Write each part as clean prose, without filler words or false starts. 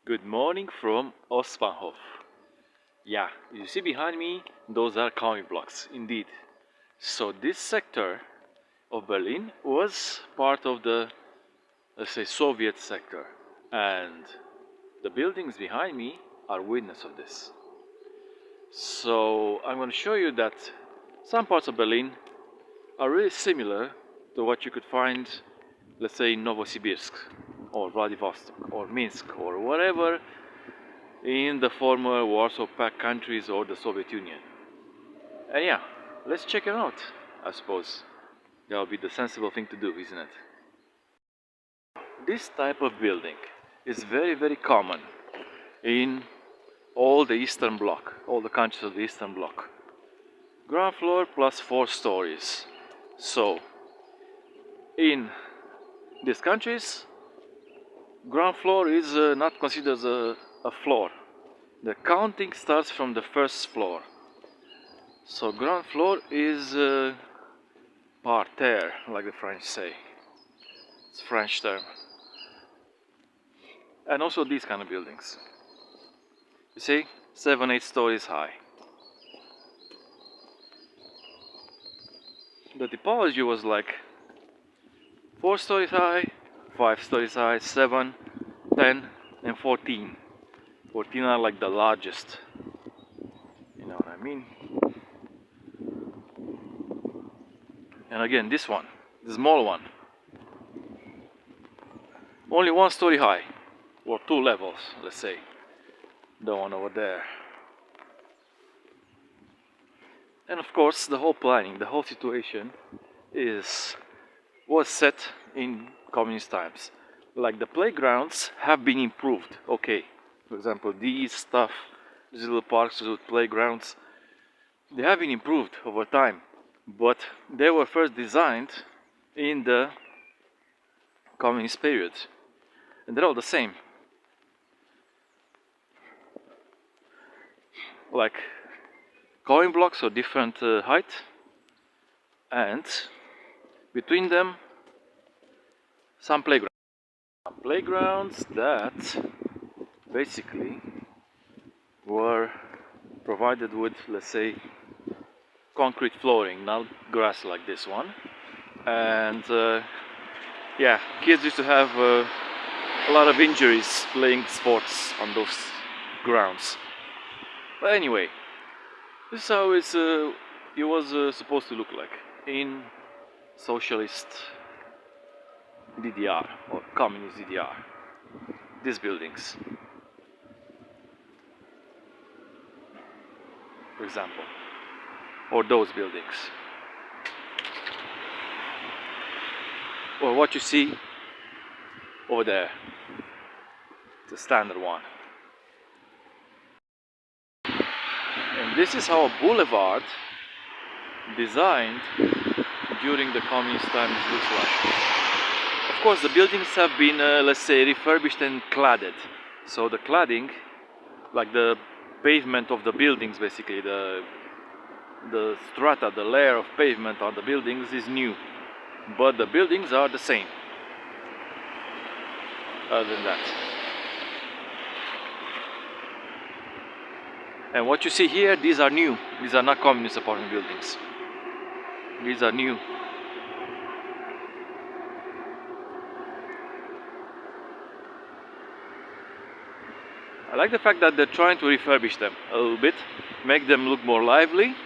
Good morning from Ostbahnhof. Yeah, you see behind me, those are comic blocks, indeed. So this sector of Berlin was part of the, let's say, Soviet sector. And the buildings behind me are witness of this. So I'm going to show you that some parts of Berlin are really similar to what you could find, let's say, in Novosibirsk or Vladivostok or Minsk or whatever in the former Warsaw Pact countries or the Soviet Union. And yeah, let's check it out, I suppose. That would be the sensible thing to do, isn't it? This type of building is very common in all the Eastern Bloc, all the countries of the Eastern Bloc. Ground floor plus 4 stories. So, in these countries, ground floor is not considered a floor. The counting starts from the first floor. So ground floor is parterre, like the French say. It's a French term. And also these kind of buildings. You see, 7-8 stories high. The typology was like 4 stories high, 5 stories high, 7, 10, and 14. 14 are like the largest. You know what I mean? And again, this one, the small one, only 1 story high, or 2 levels, let's say. The one over there. And of course, the whole planning, the whole situation was set in communist times. Like the playgrounds have been improved. Okay, for example, these little parks with playgrounds, they have been improved over time, but they were first designed in the communist period, and they're all the same. Like coin blocks of different height, and between them some playgrounds that basically were provided with, let's say, concrete flooring, not grass like this one. And yeah, kids used to have a lot of injuries playing sports on those grounds. But anyway, this is how it was supposed to look like in socialist DDR or communist DDR. These buildings, for example, or those buildings, or what you see over there, the standard one. And this is how a boulevard designed during the communist times looks like. Of course, the buildings have been, let's say, refurbished and cladded. So the cladding, like the pavement of the buildings, basically the strata, the layer of pavement on the buildings is new, but the buildings are the same. Other than that, and what you see here, these are new. These are not communist apartment buildings. These are new. I like the fact that they're trying to refurbish them a little bit, make them look more lively,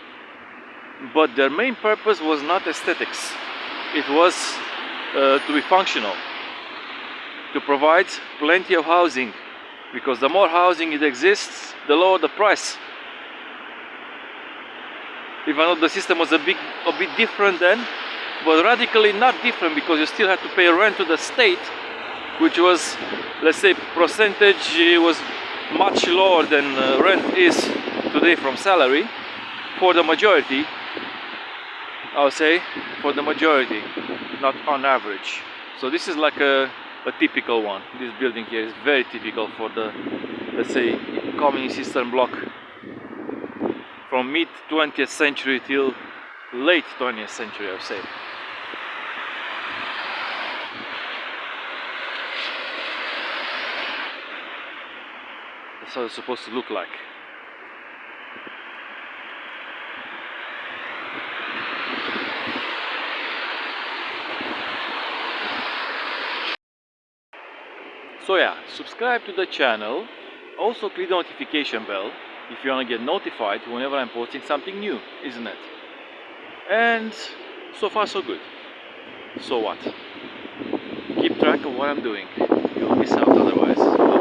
but their main purpose was not aesthetics. It was to be functional, to provide plenty of housing, because the more housing it exists, the lower the price. Even though the system was a bit different then, but radically not different, because you still had to pay rent to the state, which was, let's say, percentage was much lower than rent is today from salary, for the majority, I'll say, for the majority, not on average. So this is like a typical one. This building here is very typical for the, let's say, communist Eastern Bloc from mid 20th century till late 20th century, I would say. That's how it's supposed to look like. So yeah, subscribe to the channel. Also click the notification bell if you want to get notified whenever I'm posting something new, isn't it? And so far so good. So what? Keep track of what I'm doing. You'll miss out otherwise.